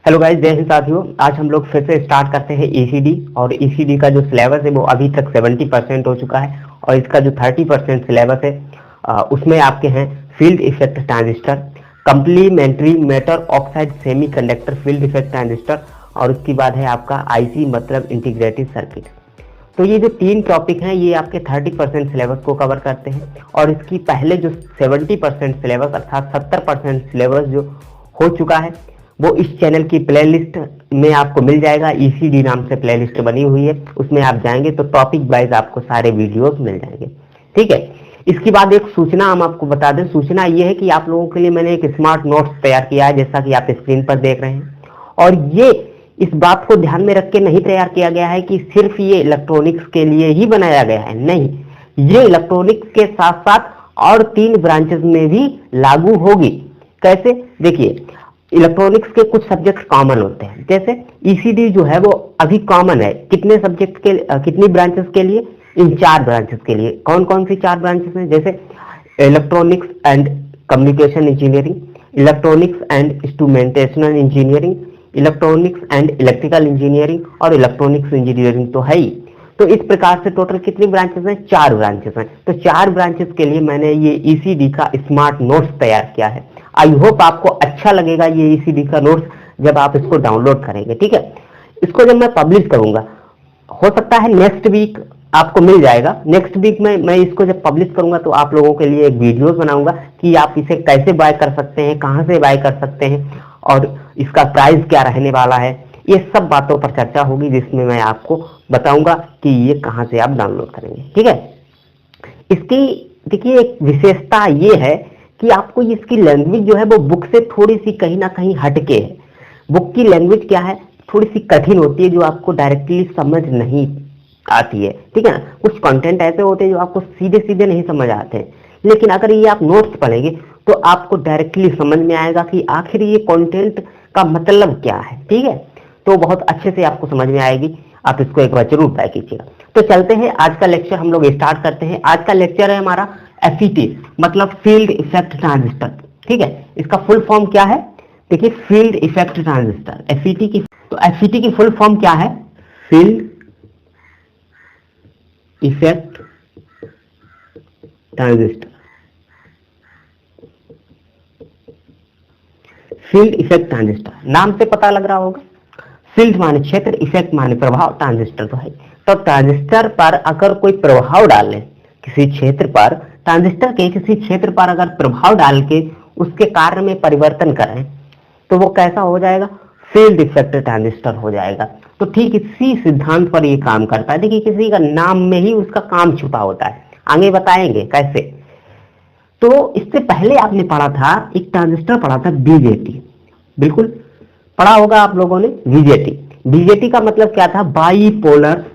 Hello guys, जय हिंद साथियों। आज हम लोग फिर से स्टार्ट करते हैं ईसीडी। और ईसीडी का जो सिलेबस है वो अभी तक 70% हो चुका है और इसका जो 30% सिलेबस है उसमें आपके हैं field effect transistor, complementary metal oxide semiconductor field effect transistor और उसके बाद है आपका आईसी मतलब इंटीग्रेटेड सर्किट। तो ये जो तीन टॉपिक हैं ये आपके 30% सिलेबस को कवर करते हैं और इसकी पहले जो 70% सिलेबस अर्थात 70% सिलेबस जो हो चुका है वो इस चैनल की प्लेलिस्ट में आपको मिल जाएगा। ईसीडी नाम से प्लेलिस्ट बनी हुई है, उसमें आप जाएंगे तो टॉपिक वाइज आपको सारे वीडियोस मिल जाएंगे। ठीक है। इसके बाद एक सूचना हम आपको बता दें। सूचना ये है कि आप लोगों के लिए मैंने एक स्मार्ट नोट्स तैयार किया है, जैसा कि आप स्क्रीन पर देख रहे हैं। और ये इस बात को ध्यान में रख के नहीं तैयार किया गया है कि सिर्फ ये इलेक्ट्रॉनिक्स के लिए ही बनाया गया है, नहीं, ये इलेक्ट्रॉनिक्स के साथ साथ और 3 ब्रांचेस में भी लागू होगी। कैसे? देखिए, इलेक्ट्रॉनिक्स के कुछ सब्जेक्ट कॉमन होते हैं, जैसे ईसीडी जो है वो अभी कॉमन है कितने सब्जेक्ट के कितनी ब्रांचेस के लिए? इन 4 ब्रांचेस के लिए। कौन कौन सी 4 ब्रांचेस हैं? जैसे electronics and communication engineering, electronics and instrumentational engineering, electronics and electrical engineering और इलेक्ट्रॉनिक्स इंजीनियरिंग तो है ही। तो इस प्रकार से टोटल कितनी ब्रांचेस हैं? 4 ब्रांचेस हैं। तो 4 ब्रांचेस के लिए मैंने ये ईसीडी का स्मार्ट नोट्स तैयार किया है। आई होप आपको अच्छा लगेगा ये ईसीडी का नोट्स जब आप इसको डाउनलोड करेंगे। ठीक है। इसको जब मैं पब्लिश करूंगा, हो सकता है नेक्स्ट वीक आपको मिल जाएगा। नेक्स्ट वीक में मैं इसको जब पब्लिश करूंगा तो आप लोगों के लिए एक वीडियो बनाऊंगा कि आप इसे कैसे बाय कर सकते हैं, कहां से बाय कर सकते हैं और इसका प्राइस क्या रहने वाला है। ये सब बातों पर चर्चा होगी जिसमें मैं आपको बताऊंगा कि ये कहां से आप डाउनलोड करेंगे। ठीक है। इसकी देखिए एक विशेषता ये है कि आपको इसकी लैंग्वेज जो है वो बुक से थोड़ी सी कहीं ना कहीं हटके है। बुक की लैंग्वेज क्या है? थोड़ी सी कठिन होती है, जो आपको डायरेक्टली समझ नहीं आती है। ठीक है ना। कुछ कंटेंट ऐसे होते हैं जो आपको सीधे सीधे नहीं समझ आते हैं, लेकिन अगर ये आप नोट्स पढ़ेंगे तो आपको डायरेक्टली समझ में आएगा कि आखिर ये कंटेंट का मतलब क्या है। ठीक है। तो बहुत अच्छे से आपको समझ में आएगी। आप इसको एक बार जरूर ट्राई कीजिएगा। तो चलते हैं, आज का लेक्चर हम लोग स्टार्ट करते हैं। आज का लेक्चर है हमारा एफईटी मतलब फील्ड इफेक्ट ट्रांजिस्टर। ठीक है। इसका फुल फॉर्म क्या है? देखिए, फील्ड इफेक्ट ट्रांजिस्टर एफईटी की। तो एफईटी की फुल फॉर्म क्या है? Field effect transistor. Field effect transistor नाम से पता लग रहा होगा। फील्ड माने क्षेत्र, इफेक्ट माने प्रभाव, ट्रांजिस्टर तो है। तो ट्रांजिस्टर पर अगर कोई प्रभाव डाले किसी क्षेत्र पर, ट्रांजिस्टर के किसी क्षेत्र पर अगर प्रभाव डाल के उसके कार्य में परिवर्तन करें तो वो कैसा हो जाएगा? फील्ड इफेक्ट ट्रांजिस्टर हो जाएगा। तो ठीक इसी सिद्धांत पर ये काम करता है। देखिए, किसी का नाम में ही उसका काम छुपा होता है, आगे बताएंगे कैसे। तो इससे पहले आपने पढ़ा था, एक ट्रांजिस्टर पढ़ा था बीजेटी, बिल्कुल पढ़ा होगा आप लोगों ने बीजेटी। बीजेटी का मतलब क्या था? बाईपोलर।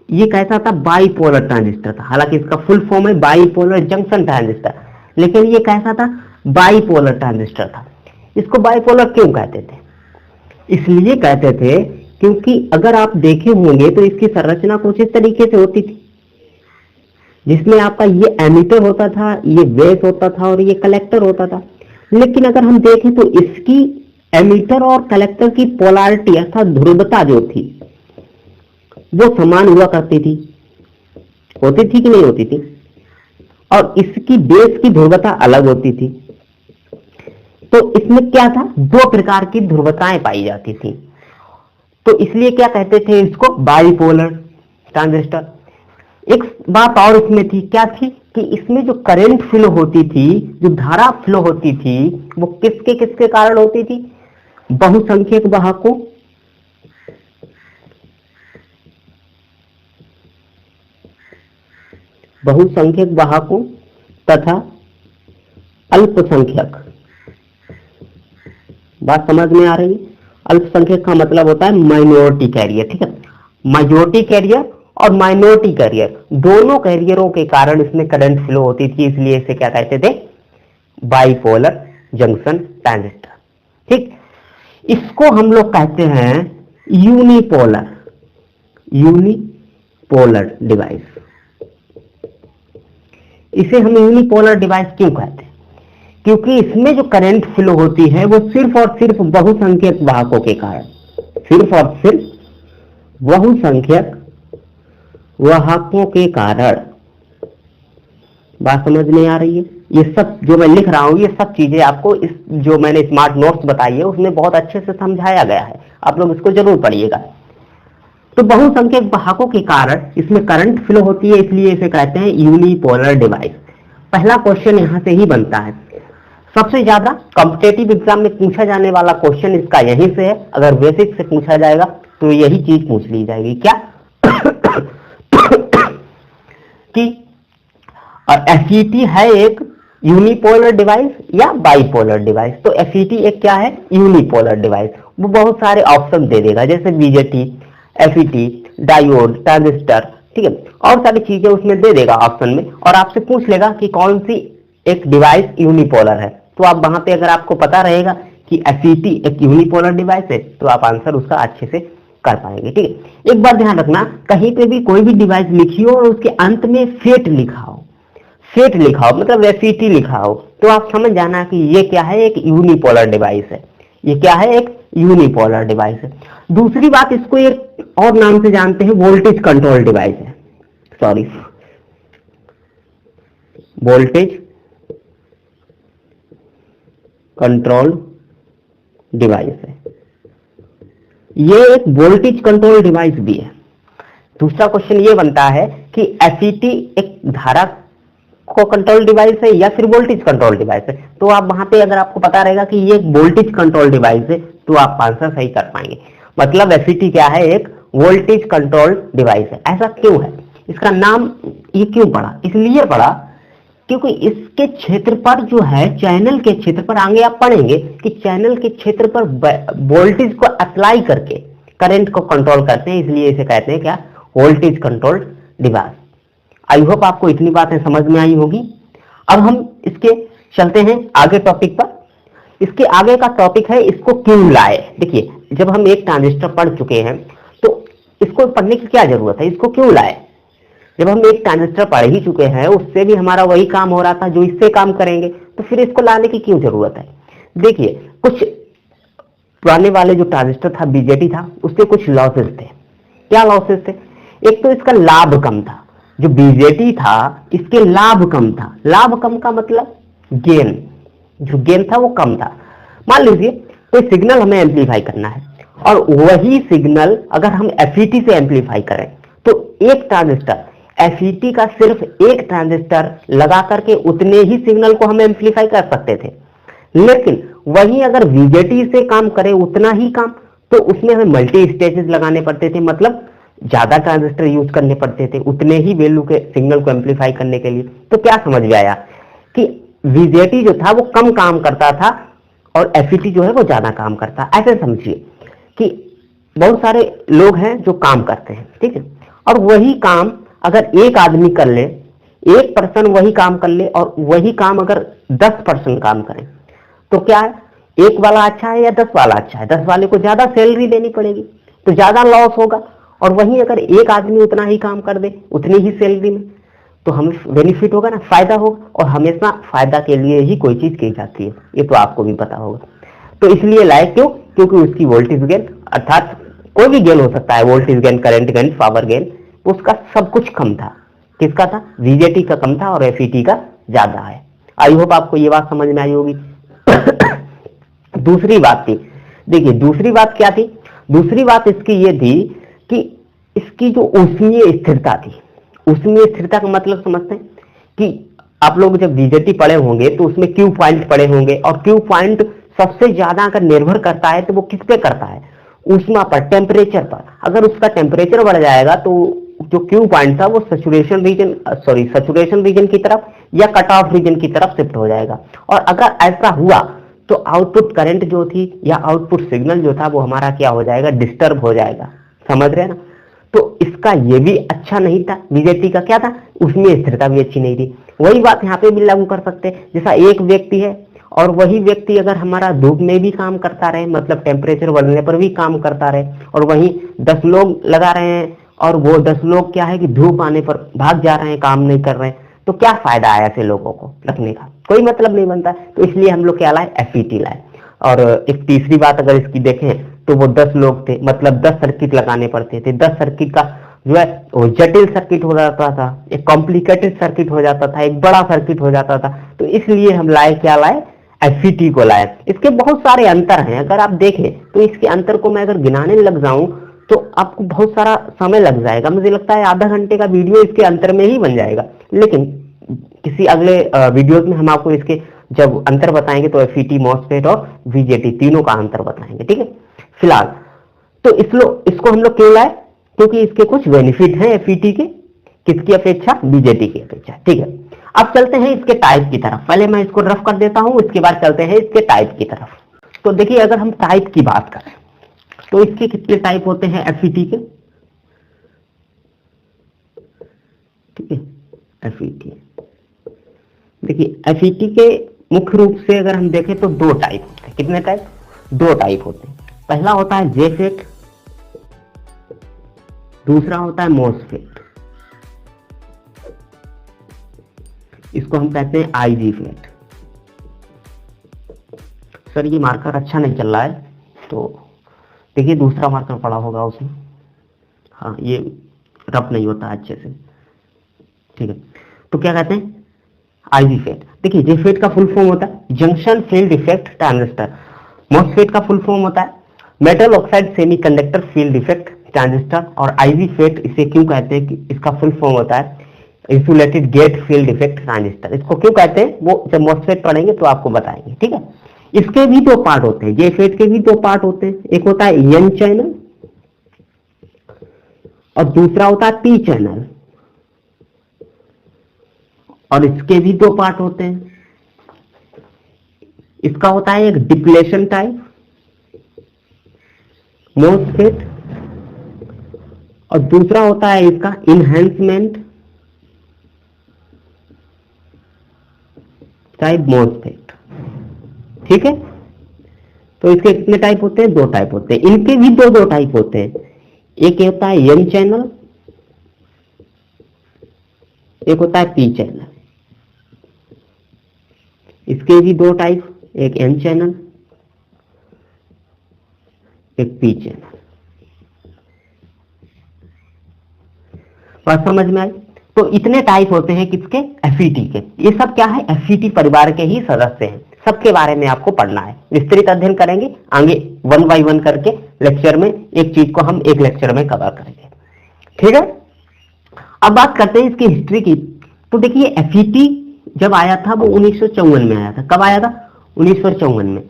ये कैसा था? बाईपोलर ट्रांजिस्टर था। हालांकि इसका फुल फॉर्म है बाईपोलर जंक्शन ट्रांजिस्टर, लेकिन ये कैसा था? बाईपोलर ट्रांजिस्टर था। इसको बाईपोलर क्यों कहते थे? इसलिए कहते थे क्योंकि अगर आप देखे होंगे तो इसकी संरचना कुछ इस तरीके से होती थी, जिसमें आपका ये एमीटर होता था, ये बेस होता था और ये कलेक्टर होता था। लेकिन अगर हम देखें तो इसकी एमीटर और कलेक्टर की पोलैरिटी अर्थात ध्रुवता जो थी वो समान हुआ करती थी। होती थी कि नहीं होती थी? और इसकी बेस की ध्रुवता अलग होती थी। तो इसमें क्या था? 2 प्रकार की ध्रुवताएं पाई जाती थी। तो इसलिए क्या कहते थे इसको? Bipolar transistor. एक बात और इसमें थी, क्या थी? कि इसमें जो करंट फ्लो होती थी, जो धारा फ्लो होती थी, वो किसके किसके कारण होती थी? बहुसंख्यक वाहकों तथा अल्पसंख्यक। बात समझ में आ रही है? अल्पसंख्यक का मतलब होता है माइनॉरिटी कैरियर। ठीक है। मेजॉरिटी कैरियर और माइनॉरिटी कैरियर, दोनों कैरियरों के कारण इसमें करंट फ्लो होती थी, इसलिए इसे क्या कहते थे? Bipolar junction transistor. ठीक। इसको हम लोग कहते हैं यूनिपोलर डिवाइस। इसे हम यूनिपोलर डिवाइस क्यों कहते हैं? क्योंकि इसमें जो करंट फ्लो होती है वो सिर्फ और सिर्फ बहुसंख्यक वाहकों के कारण, सिर्फ और सिर्फ बहुसंख्यक वाहकों के कारण। बात समझ में आ रही है? ये सब जो मैं लिख रहा हूं ये सब चीजें आपको इस जो मैंने स्मार्ट नोट्स बताई है उसमें बहुत अच्छे से समझाया गया है, आप लोग इसको जरूर पढ़िएगा। तो बहुसंख्यक वाहकों के कारण इसमें करंट फ्लो होती है, इसलिए इसे कहते हैं यूनिपोलर डिवाइस। पहला क्वेश्चन यहां से ही बनता है। सबसे ज्यादा कॉम्पिटेटिव एग्जाम में पूछा जाने वाला क्वेश्चन इसका यहीं से है। अगर बेसिक से पूछा जाएगा तो यही चीज पूछ ली जाएगी, क्या कि एफईटी है एक यूनिपोलर डिवाइस या बाइपोलर डिवाइस। तो एफईटी एक क्या है? Unipolar device. वो बहुत सारे ऑप्शन दे देगा, जैसे बीजेटी, एफईटी, डायोड, ट्रांजिस्टर, ठीक है, और सारी चीजें उसमें दे देगा ऑप्शन में, और आपसे पूछ लेगा कि कौन सी एक डिवाइस यूनिपोलर है। तो आप वहां पे अगर आपको पता रहेगा कि एफईटी एक यूनिपोलर डिवाइस है तो आप आंसर उसका अच्छे से कर पाएंगे, ठीक है। एक बात ध्यान रखना, कहीं पे भी कोई भी डिवाइस लिखी हो और उसके अंत में फेट लिखा हो, फेट लिखा हो मतलब एफईटी लिखा हो, तो आप समझ जाना कि ये क्या है? एक यूनिपोलर डिवाइस है। ये क्या है? एक यूनिपोलर डिवाइस है। दूसरी बात, इसको एक और नाम से जानते हैं, वोल्टेज कंट्रोल डिवाइस है। सॉरी, वोल्टेज कंट्रोल डिवाइस है। ये एक वोल्टेज कंट्रोल डिवाइस भी है। दूसरा क्वेश्चन ये बनता है कि एफईटी एक धारा को कंट्रोल डिवाइस है या फिर वोल्टेज कंट्रोल डिवाइस है। तो आप वहां पे अगर आपको पता रहेगा कि ये एक वोल्टेज कंट्रोल डिवाइस है तो आप आंसर सही कर पाएंगे। मतलब एफईटी क्या है? एक वोल्टेज कंट्रोल डिवाइस है। ऐसा क्यों है? इसका नाम ये क्यों पड़ा? इसलिए पड़ा क्योंकि इसके क्षेत्र पर जो है, चैनल के क्षेत्र पर, आगे आप पढ़ेंगे कि चैनल के क्षेत्र पर वोल्टेज को अप्लाई करके करंट को कंट्रोल करते हैं, इसलिए इसे कहते हैं क्या? Voltage control device. I hope आपको इतनी बातें समझ में आई होगी। अब हम इसके चलते हैं आगे टॉपिक पर। इसके आगे का टॉपिक है इसको क्यों लाए। देखिए, जब हम एक ट्रांजिस्टर पढ़ चुके हैं तो इसको पढ़ने की क्या जरूरत है? इसको क्यों लाए? जब हम एक ट्रांजिस्टर पढ़ ही चुके हैं, उससे भी हमारा वही काम हो रहा था जो इससे काम करेंगे, तो फिर इसको लाने की क्यों जरूरत है? देखिए, कुछ पुराने वाले जो ट्रांजिस्टर था, बीजेटी था, उसके कुछ लॉसेस थे। क्या लॉसेस थे? एक तो इसका लाभ कम था। जो बीजेटी था इसके लाभ कम था। लाभ कम का मतलब गेन, जो गेन था वो कम था। मान लीजिए कोई सिग्नल हमें एम्पलीफाई करना है और वही सिग्नल अगर हम एफईटी से एम्पलीफाई करें तो एक ट्रांजिस्टर, एफईटी का सिर्फ एक ट्रांजिस्टर लगा करके उतने ही सिग्नल को हम एम्पलीफाई कर सकते थे। लेकिन वहीं अगर बीजेटी से काम करें उतना ही काम, तो उसमें हमें मल्टी स्टेजेस लगाने पड़ते थे, मतलब ज्यादा ट्रांजिस्टर यूज करने पड़ते थे उतने ही वैल्यू के सिग्नल को एम्पलीफाई करने के लिए। तो क्या समझ में आया कि बीजेटी जो था वो कम काम करता था और एफईटी जो है वो ज्यादा काम करता। ऐसे समझिए कि बहुत सारे लोग हैं जो काम करते हैं, ठीक है, और वही काम अगर एक आदमी कर ले, एक पर्सन वही काम कर ले और वही काम अगर 10 पर्सन काम करें, तो क्या है? एक वाला अच्छा है या 10 वाला अच्छा है? 10 वाले को ज्यादा सैलरी देनी पड़ेगी तो ज्यादा लॉस होगा, और वहीं अगर एक आदमी उतना ही काम कर दे उतनी ही सैलरी में, तो हमें बेनिफिट होगा ना, फायदा होगा। और हमेशा फायदा के लिए ही कोई चीज की जाती है, ये तो आपको भी पता होगा। तो इसलिए लाए क्यों? क्योंकि उसकी वोल्टेज गेन, अर्थात कोई भी गेन हो सकता है, voltage gain, current gain, power gain, उसका सब कुछ कम था। किसका था? बीजेटी का कम था और एफईटी का ज्यादा है। आई होप आपको ये बात समझ में आई होगी। दूसरी बात थी, देखिए दूसरी बात क्या थी? दूसरी बात इसकी ये थी कि इसकी जो ऊष्मीय स्थिरता थी, ऊष्मीय स्थिरता का मतलब समझते हैं कि आप लोग जब बीजेटी पढ़े होंगे तो उसमें क्यू पॉइंट पढ़े होंगे, और क्यू पॉइंट सबसे ज्यादा अगर निर्भर करता है तो वो किस पे करता है? ऊष्मा पर, टेम्परेचर पर। अगर उसका टेम्परेचर बढ़ जाएगा तो जो क्यू पॉइंट था वो सैचुरेशन रीजन की तरफ या कट ऑफ रीजन की तरफ शिफ्ट हो जाएगा। और अगर ऐसा हुआ तो आउटपुट करंट जो थी या आउटपुट सिग्नल जो था वो हमारा क्या हो जाएगा? डिस्टर्ब हो जाएगा। समझ रहे हैं ना? तो इसका ये भी अच्छा नहीं था। बीजेटी का क्या था? उसमें स्थिरता भी अच्छी नहीं थी। वही बात यहाँ पे भी लागू कर सकते हैं। जैसा एक व्यक्ति है और वही व्यक्ति अगर हमारा धूप में भी काम करता रहे, मतलब टेम्परेचर बढ़ने पर भी काम करता रहे, और वहीं 10 लोग लगा रहे हैं और वो 10 लोग क्या है कि धूप आने पर भाग जा रहे हैं, काम नहीं कर रहे हैं, तो क्या फायदा आया ऐसे लोगों को रखने का, कोई मतलब नहीं बनता। तो इसलिए हम लोग क्या लाए, FET लाए। और एक तीसरी बात अगर इसकी देखें तो वो 10 लोग थे, मतलब 10 सर्किट लगाने पड़ते थे। 10 सर्किट का जो है वो जटिल सर्किट हो जाता था, एक कॉम्प्लिकेटेड सर्किट हो जाता था, एक बड़ा सर्किट हो जाता था। तो इसलिए हम लाए, क्या लाए, FET को लाए। इसके बहुत सारे अंतर हैं, अगर आप देखें तो इसके अंतर को मैं अगर गिनाने लग जाऊं तो आपको बहुत सारा समय लग जाएगा। मुझे लगता है आधा घंटे का वीडियो इसके अंतर में ही बन जाएगा। लेकिन किसी अगले वीडियोज में हम आपको इसके जब अंतर बताएंगे तो FET, MOSFET और BJT तीनों का अंतर बताएंगे, ठीक है। फिलहाल तो इसको हम लोग क्यों लाए, क्योंकि इसके कुछ बेनिफिट हैं FET के, किसकी अपेक्षा, BJT की अपेक्षा, ठीक है। अब चलते हैं इसके टाइप की तरफ। पहले मैं इसको रफ कर देता हूं, इसके बाद चलते हैं इसके टाइप की तरफ। तो देखिए अगर हम टाइप की बात करें तो इसके कितने टाइप होते हैं FET के, ठीक है। FET देखिए FET के मुख्य रूप से अगर हम देखें तो 2 टाइप होते हैं। कितने टाइप, 2 टाइप होते हैं। पहला होता है JFET, दूसरा होता है MOSFET। इसको हम कहते हैं IGFET। सर ये मार्कर अच्छा नहीं चल रहा है, तो देखिए दूसरा मार्कर पड़ा होगा उसमें, हाँ ये रफ नहीं होता अच्छे से, ठीक है। तो क्या कहते हैं, IGFET। देखिए JFET का फुल फॉर्म होता है junction field effect transistor. MOSFET का फुल फॉर्म होता है metal oxide semiconductor field effect transistor. और IGFET इसे क्यों कहते हैं कि इसका फुल फॉर्म होता है insulated gate field effect transistor. इसको क्यों कहते हैं वो जब MOSFET पढ़ेंगे तो आपको बताएंगे, ठीक है। इसके भी 2 पार्ट होते हैं, JFET के भी 2 पार्ट होते हैं। एक होता है N चैनल और दूसरा होता है P चैनल, और इसके भी 2 पार्ट होते हैं। इसका होता है एक डिप्लेशन टाइप MOSFET और दूसरा होता है इसका इनहेंसमेंट टाइप MOSFET, ठीक है। तो इसके कितने टाइप होते हैं, 2 टाइप होते हैं। इनके भी 2 टाइप होते हैं, एक होता है N चैनल, एक होता है P चैनल। इसके भी 2 टाइप, एक N चैनल, एक P चैनल। बात समझ में आई। तो इतने टाइप होते हैं किसके, FET के। ये सब क्या है, FET परिवार के ही सदस्य हैं। सबके बारे में आपको पढ़ना है, विस्तृत अध्ययन करेंगे आगे 1 by 1 करके लेक्चर में। एक चीज को हम एक लेक्चर में कवर करेंगे, ठीक है। अब बात करते हैं इसकी हिस्ट्री की। तो देखिए FET जब आया था वो 1954 में आया था। कब आया था, 1954 में।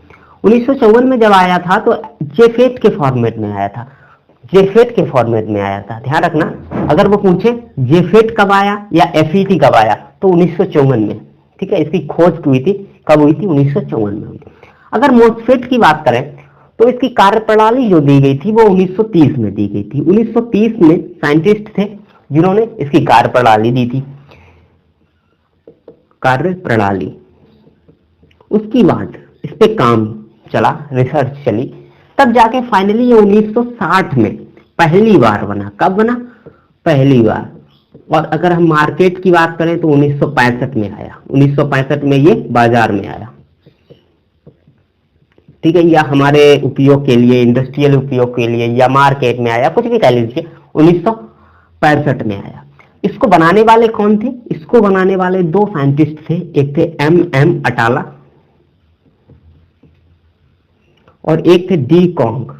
1954 में जब आया था तो JFET के फॉर्मेट में आया था, JFET के फॉर्मेट में आया था। ध्यान रखना, अगर वो पूछे JFET कब आया या FET कब आया तो 1954 में, ठीक है। इसकी खोज हुई थी, कब हुई थी, 1954 में हुई थी। अगर MOSFET की बात करें तो इसकी कार्यप्रणाली जो दी गई थी वो 1930 में दी गई थी। 1930 में साइंटिस्ट थे जिन्होंने इसकी कार्यप्रणाली दी थी, कार्यप्रणाली। उसकी बाद इस पे काम चला, रिसर्च चली, तब जाके फाइनली ये 1960 में पहली बार बना। कब बना, पहली बार। और अगर हम मार्केट की बात करें तो 1965 में आया। 1965 में ये बाजार में आया, ठीक है। या हमारे उपयोग के लिए, इंडस्ट्रियल उपयोग के लिए, या मार्केट में आया, कुछ भी कह लीजिए, 1965 में आया। इसको बनाने वाले कौन थे, इसको बनाने वाले 2 साइंटिस्ट थे। एक थे M अटाला और एक थे D कॉन्ग।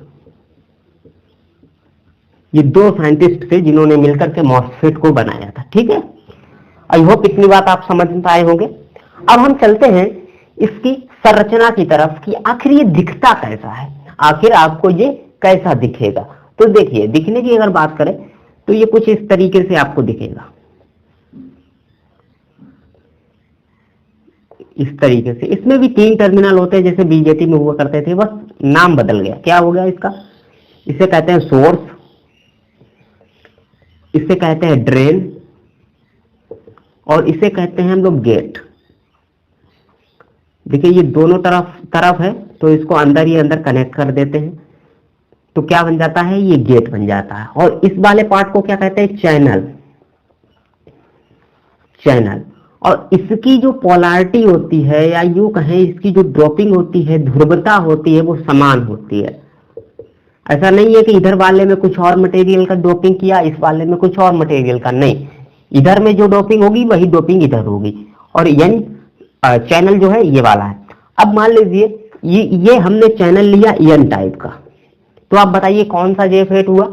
ये 2 साइंटिस्ट थे जिन्होंने मिलकर के MOSFET को बनाया था, ठीक है। आई होप इतनी बात आप समझ पाए होंगे। अब हम चलते हैं इसकी संरचना की तरफ कि आखिर ये दिखता कैसा है, आखिर आपको ये कैसा दिखेगा। तो देखिए दिखने की अगर बात करें तो ये कुछ इस तरीके से आपको दिखेगा, इस तरीके से। इसमें भी 3 टर्मिनल होते हैं जैसे BJT में हुआ करते थे, बस नाम बदल गया। क्या हो गया इसका, इसे कहते हैं सोर्स, इसे कहते हैं ड्रेन और इसे कहते हैं हम लोग गेट। देखिए ये दोनों तरफ है तो इसको अंदर ही अंदर कनेक्ट कर देते हैं तो क्या बन जाता है, ये गेट बन जाता है। और इस वाले पार्ट को क्या कहते हैं, चैनल। और इसकी जो पोलैरिटी होती है, या यूं कहें इसकी जो ड्रॉपिंग होती है, ध्रुवता होती है, वो समान होती है। ऐसा नहीं है कि इधर वाले में कुछ और मटेरियल का डोपिंग किया, इस वाले में कुछ और मटेरियल का, नहीं। इधर में जो डोपिंग होगी वही डोपिंग इधर होगी। और एन चैनल जो है ये वाला है। अब मान लीजिए ये हमने चैनल लिया एन टाइप का, तो आप बताइए कौन सा जेफेट हुआ?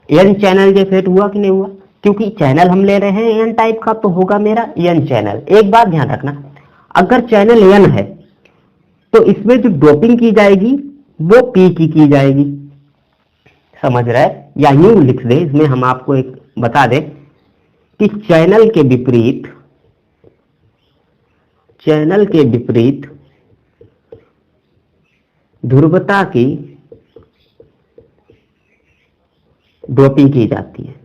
एन चैनल जेफेट हुआ कि नहीं हुआ? क्योंकि चैनल हम ले रहे हैं एन टाइप का, तो होगा मेरा एन चैनल। एक बात ध्यान रखना, अगर चैनल एन है तो इसमें जो डोपिंग की जाएगी वो पी की जाएगी। समझ रहे? या यूं लिख दे, इसमें हम आपको एक बता दें कि चैनल के विपरीत ध्रुवता की डोपिंग की जाती है।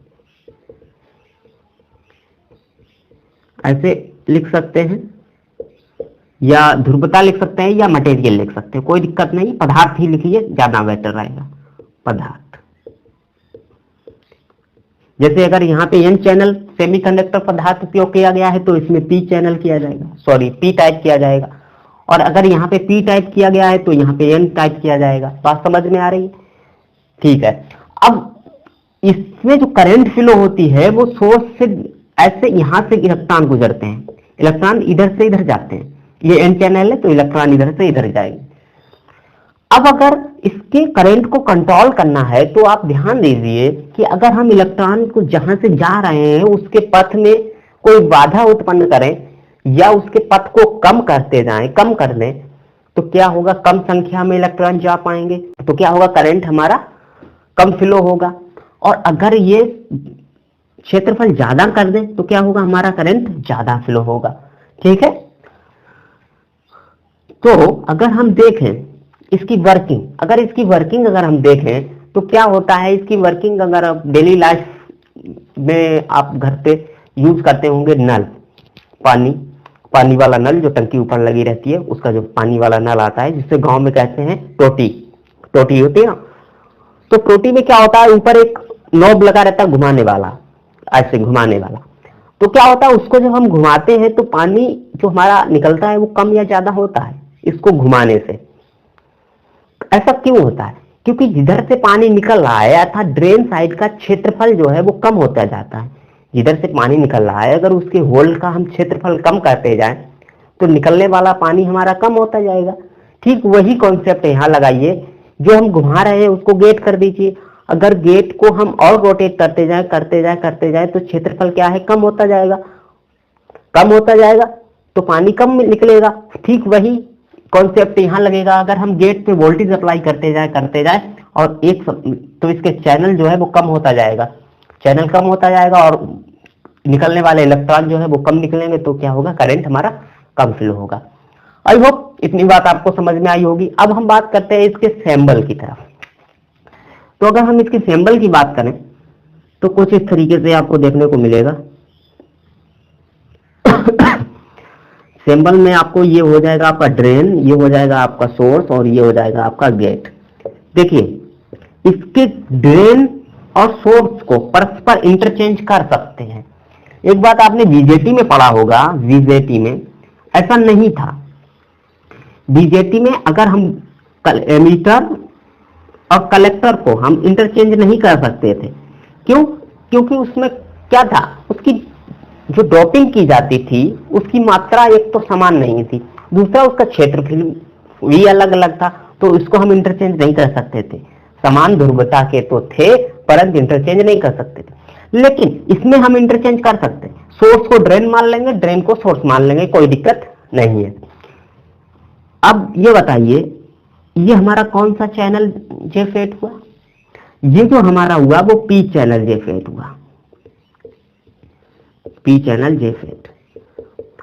ऐसे लिख सकते हैं, या ध्रुवता लिख सकते हैं, या मटेरियल लिख सकते हैं, कोई दिक्कत नहीं। पदार्थ ही लिखिए, ज्यादा बेटर रहेगा, पदार्थ। जैसे अगर यहाँ पे एन चैनल सेमीकंडक्टर पदार्थ उपयोग किया गया है तो इसमें पी चैनल किया जाएगा, सॉरी पी टाइप किया जाएगा। और अगर यहाँ पे पी टाइप किया गया है तो यहाँ पे एन टाइप किया जाएगा। बात समझ में आ रही है? ठीक है। अब इसमें जो करंट फ्लो होती है वो सोर्स से ऐसे यहां से इलेक्ट्रॉन गुजरते हैं, इलेक्ट्रॉन इधर से इधर जाते हैं। ये एन चैनल है तो इलेक्ट्रॉन इधर से इधर जाएंगे। अब अगर इसके करंट को कंट्रोल करना है तो आप ध्यान दीजिए कि अगर हम इलेक्ट्रॉन को जहां से जा रहे हैं उसके पथ में कोई बाधा उत्पन्न करें या उसके पथ को कम करते जाएं, कम कर दें, तो क्या होगा? कम संख्या में इलेक्ट्रॉन जा पाएंगे, तो क्या होगा? करंट हमारा कम फ्लो होगा। और अगर ये क्षेत्रफल ज्यादा कर दें तो क्या होगा? हमारा करंट ज्यादा फ्लो होगा। ठीक है। तो अगर हम देखें इसकी वर्किंग, अगर हम देखें तो क्या होता है इसकी वर्किंग? अगर आप डेली लाइफ में आप घर पे यूज करते होंगे नल, पानी वाला नल जो टंकी ऊपर लगी रहती है, उसका जो पानी वाला नल आता है, जिससे गांव में कहते हैं टोटी होती है ना। तो टोटी में क्या होता है, ऊपर एक नॉब लगा रहता है घुमाने वाला, ऐसे घुमाने वाला। तो क्या होता है, उसको जब हम घुमाते हैं तो पानी जो हमारा निकलता है वो कम या ज्यादा होता है इसको घुमाने से। ऐसा क्यों होता है? क्योंकि जिधर से पानी निकल रहा है अर्थात ड्रेन साइड का क्षेत्रफल जो है वो कम होता जाता है। जिधर से पानी निकल रहा है अगर उसके होल का हम क्षेत्रफल कम करते जाएं तो निकलने वाला पानी हमारा कम होता जाएगा। ठीक वही कॉन्सेप्ट यहाँ लगाइए, जो हम घुमा रहे हैं उसको गेट कर दीजिए। अगर गेट को हम और रोटेट करते जाए तो क्षेत्रफल क्या है? कम होता जाएगा तो पानी कम निकलेगा। ठीक वही कॉन्सेप्ट यहाँ लगेगा। अगर हम गेट पे वोल्टेज अप्लाई करते जाए और तो इसके चैनल जो है वो कम होता जाएगा और निकलने वाले इलेक्ट्रॉन जो है वो कम निकलेंगे, तो क्या होगा? करंट हमारा कम फ्लो होगा। आई होप इतनी बात आपको समझ में आई होगी। अब हम बात करते हैं इसके सैंबल की तरफ। तो अगर हम इसके सैंबल की बात करें तो कुछ इस तरीके से आपको देखने को मिलेगा। सैंबल में आपको ये हो जाएगा आपका ड्रेन, ये हो जाएगा आपका सोर्स और ये हो जाएगा आपका गेट। देखिए इसके ड्रेन और सोर्स को परस्पर इंटरचेंज कर सकते हैं। एक बात आपने बीजेटी में पढ़ा होगा, बीजेटी में ऐसा नहीं था। बीजेटी में अगर हम एमीटर और कलेक्टर को हम इंटरचेंज नहीं कर सकते थे। क्यों? क्योंकि उसमें क्या था, उसकी जो डोपिंग की जाती थी उसकी मात्रा एक तो समान नहीं थी, दूसरा उसका क्षेत्रफल भी अलग अलग था, तो इसको हम इंटरचेंज नहीं कर सकते थे। समान ध्रुवता के तो थे परंतु इंटरचेंज नहीं कर सकते थे। लेकिन इसमें हम इंटरचेंज कर सकते हैं। सोर्स को ड्रेन मान लेंगे, ड्रेन को सोर्स मान लेंगे, कोई दिक्कत नहीं है। अब ये बताइए ये हमारा कौन सा चैनल जेफेट हुआ? ये जो हमारा हुआ वो पी चैनल जेफेट हुआ, पी चैनल जेफेट।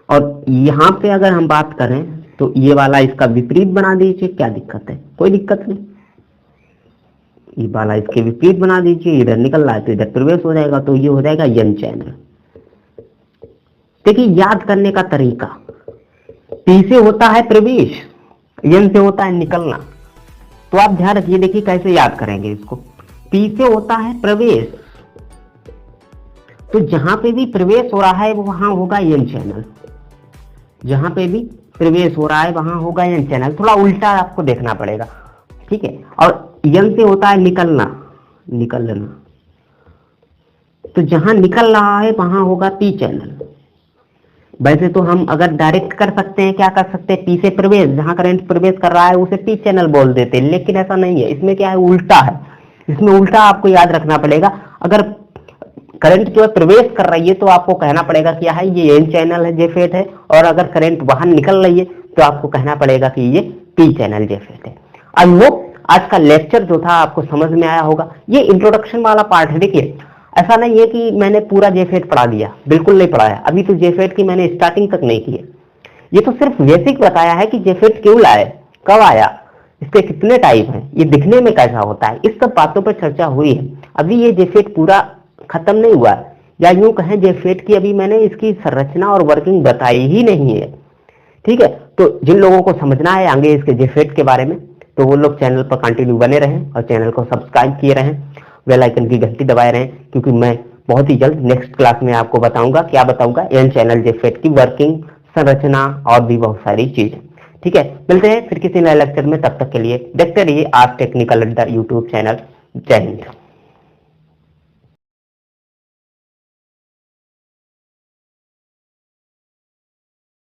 और यहां पे अगर हम बात करें तो ये वाला इसका विपरीत बना दीजिए, क्या दिक्कत है? कोई दिक्कत नहीं। ये वाला इसके विपरीत बना दीजिए, इधर निकल रहा है तो इधर प्रवेश हो जाएगा, तो ये हो जाएगा एन चैनल। देखिए याद करने का तरीका, पी से होता है प्रवेश, एन से होता है निकलना। तो आप ध्यान रखिए, देखिए कैसे याद करेंगे इसको। पी से होता है प्रवेश तो जहां पे भी प्रवेश हो रहा है वहां होगा एन चैनल, जहां पे भी प्रवेश हो रहा है वहां होगा एन चैनल, थोड़ा उल्टा आपको देखना पड़ेगा, ठीक है। और एन से होता है निकलना, निकलना, तो जहां निकल रहा है वहां होगा पी चैनल। वैसे तो हम अगर डायरेक्ट कर सकते हैं, क्या कर सकते हैं, पी से प्रवेश, जहां करंट प्रवेश कर रहा है उसे पी चैनल बोल देते हैं, लेकिन ऐसा नहीं है, इसमें क्या है, उल्टा है। इसमें उल्टा आपको याद रखना पड़ेगा। अगर करंट जो है प्रवेश कर रही है तो आपको कहना पड़ेगा क्या है, ये एन चैनल है, जेफेट है। और अगर करंट बाहर निकल रही है तो आपको कहना पड़ेगा कि ये पी चैनल जेफेट है। आई होप आज का लेक्चर जो था आपको समझ में आया होगा। ये इंट्रोडक्शन वाला पार्ट है। देखिए ऐसा नहीं है कि मैंने पूरा जेफेट पढ़ा दिया, बिल्कुल नहीं पढ़ाया, अभी तो जेफेट की मैंने स्टार्टिंग तक नहीं की है। ये तो सिर्फ बेसिक बताया है कि जेफेट क्यों लाए, कब आया, इसके कितने टाइप हैं, ये दिखने में कैसा होता है, इस सब बातों पर चर्चा हुई है। अभी ये जेफेट पूरा खत्म नहीं हुआ, या यूं कहें जेफेट की अभी मैंने इसकी संरचना और वर्किंग बताई ही नहीं है, ठीक है। तो जिन लोगों को समझना है आगे इसके जेफेट के बारे में, तो वो लोग चैनल पर कंटिन्यू बने रहें और चैनल को सब्सक्राइब किए रहें, बेल आइकन की घंटी दबाए रहें, क्योंकि मैं बहुत ही जल्द नेक्स्ट क्लास में आपको बताऊंगा, क्या बताऊंगा, एन चैनल जेफेट की वर्किंग, संरचना और भी बहुत सारी चीजें, ठीक है। मिलते हैं फिर किसी नए लेक्चर में, तब तक के लिए देखते रहिए आज टेक्निकल अड्डा यूट्यूब चैनल। जय हिंद।